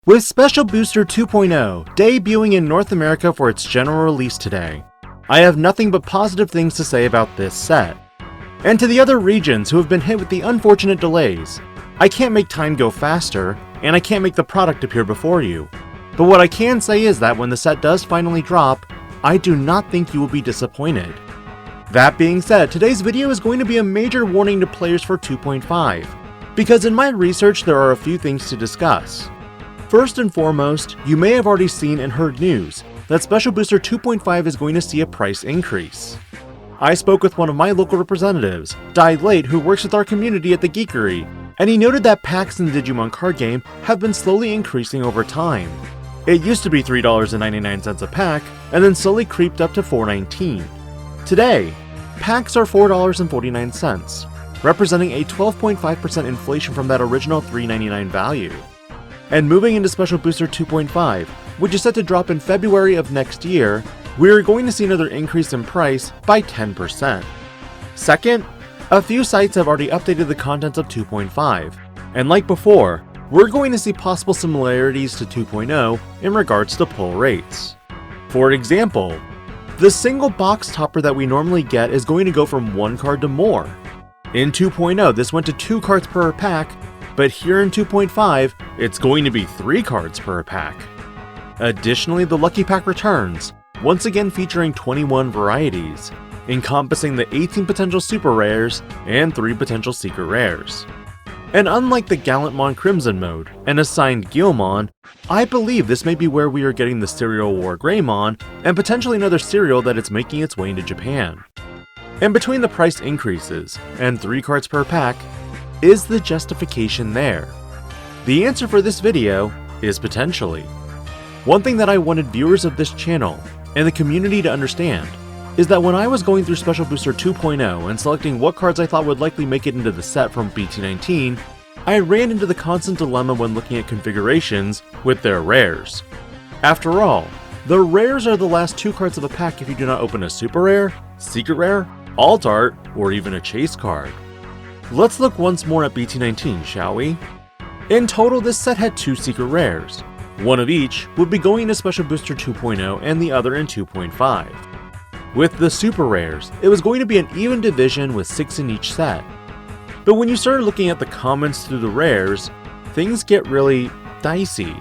With Special Booster 2.0 debuting in North America for its general release today, I have nothing but positive things to say about this set. And to the other regions who have been hit with the unfortunate delays, I can't make time go faster, and I can't make the product appear before you. But what I can say is that when the set does finally drop, I do not think you will be disappointed. That being said, today's video is going to be a major warning to players for 2.5, because in my research there are a few things to discuss. First and foremost, you may have already seen and heard news that Special Booster 2.5 is going to see a price increase. I spoke with one of my local representatives, Died Late, who works with our community at the Geekery, and he noted that packs in the Digimon card game have been slowly increasing over time. It used to be $3.99 a pack, and then slowly creeped up to $4.19. Today, packs are $4.49, representing a 12.5% inflation from that original $3.99 value. And moving into Special Booster 2.5, which is set to drop in February of next year, we are going to see another increase in price by 10%. Second, a few sites have already updated the contents of 2.5, and like before, we're going to see possible similarities to 2.0 in regards to pull rates. For example, the single box topper that we normally get is going to go from 1 card to more. In 2.0, this went to 2 cards per pack, but here in 2.5, it's going to be 3 cards per pack. Additionally, the Lucky Pack returns, once again featuring 21 varieties, encompassing the 18 potential super rares and 3 potential secret rares. And unlike the Gallantmon Crimson mode and assigned Guilmon, I believe this may be where we are getting the Serial War Greymon and potentially another serial that is making its way into Japan. And between the price increases and 3 cards per pack, is the justification there? The answer for this video is potentially. One thing that I wanted viewers of this channel and the community to understand is that when I was going through Special Booster 2.0 and selecting what cards I thought would likely make it into the set from BT19, I ran into the constant dilemma when looking at configurations with their rares. After all, the rares are the last 2 cards of a pack if you do not open a super rare, secret rare, alt art, or even a chase card. Let's look once more at BT19, shall we? In total, this set had 2 secret rares. One of each would be going into Special Booster 2.0 and the other in 2.5. With the super rares, it was going to be an even division with 6 in each set. But when you start looking at the commons through the rares, things get really dicey.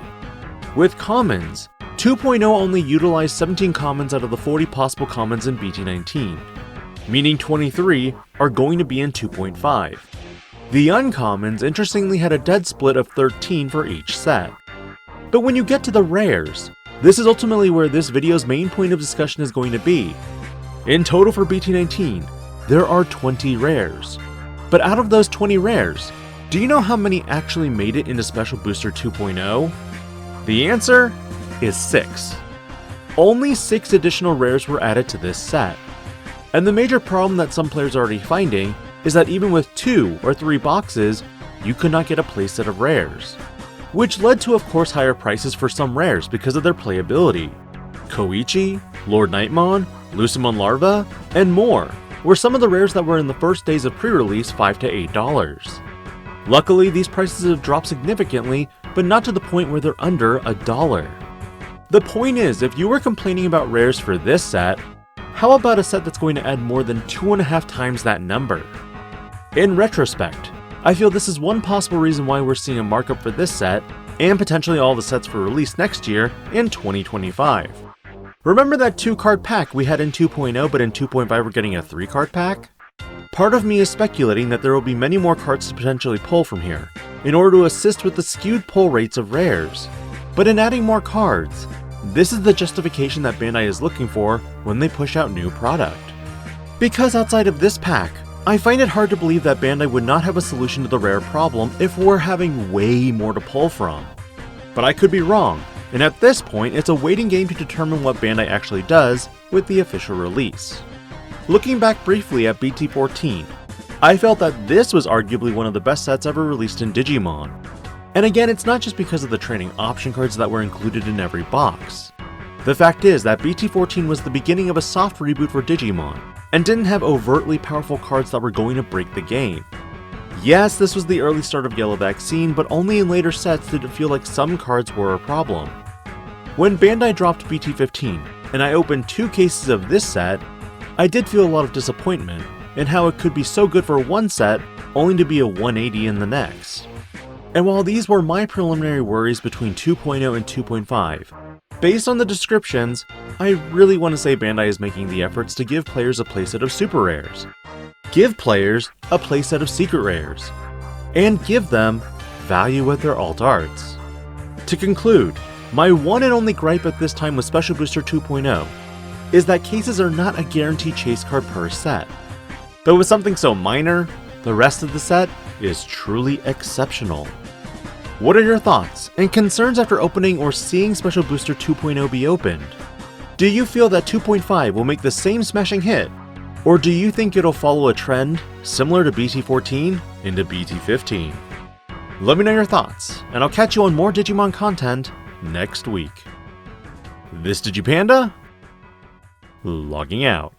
With commons, 2.0 only utilized 17 commons out of the 40 possible commons in BT19, meaning 23 are going to be in 2.5. The uncommons interestingly had a dead split of 13 for each set. But when you get to the rares, this is ultimately where this video's main point of discussion is going to be. In total for BT19, there are 20 rares. But out of those 20 rares, do you know how many actually made it into Special Booster 2.0? The answer is 6. Only 6 additional rares were added to this set. And the major problem that some players are already finding is that even with 2 or 3 boxes, you could not get a playset of rares. Which led to of course higher prices for some rares because of their playability. Koichi, Lord Nightmon, Lucimon Larva, and more were some of the rares that were in the first days of pre-release $5 to $8. Luckily, these prices have dropped significantly, but not to the point where they're under $1. The point is, if you were complaining about rares for this set, how about a set that's going to add more than 2.5 times that number? In retrospect, I feel this is one possible reason why we're seeing a markup for this set, and potentially all the sets for release next year in 2025. Remember that 2 card pack we had in 2.0 but in 2.5 we're getting a 3 card pack? Part of me is speculating that there will be many more cards to potentially pull from here, in order to assist with the skewed pull rates of rares. But in adding more cards, this is the justification that Bandai is looking for when they push out new product. Because outside of this pack, I find it hard to believe that Bandai would not have a solution to the rare problem if we're having way more to pull from. But I could be wrong, and at this point it's a waiting game to determine what Bandai actually does with the official release. Looking back briefly at BT14, I felt that this was arguably one of the best sets ever released in Digimon. And again, it's not just because of the training option cards that were included in every box. The fact is that BT14 was the beginning of a soft reboot for Digimon, and didn't have overtly powerful cards that were going to break the game. Yes, this was the early start of Yellow Vaccine, but only in later sets did it feel like some cards were a problem. When Bandai dropped BT15, and I opened 2 cases of this set, I did feel a lot of disappointment in how it could be so good for one set, only to be a 180 in the next. And while these were my preliminary worries between 2.0 and 2.5, based on the descriptions, I really want to say Bandai is making the efforts to give players a playset of super rares, give players a playset of secret rares, and give them value with their alt arts. To conclude, my one and only gripe at this time with Special Booster 2.0 is that cases are not a guaranteed chase card per set. But with something so minor, the rest of the set is truly exceptional. What are your thoughts and concerns after opening or seeing Special Booster 2.0 be opened? Do you feel that 2.5 will make the same smashing hit? Or do you think it'll follow a trend similar to BT14 into BT15? Let me know your thoughts, and I'll catch you on more Digimon content next week. This DigiPanda, logging out.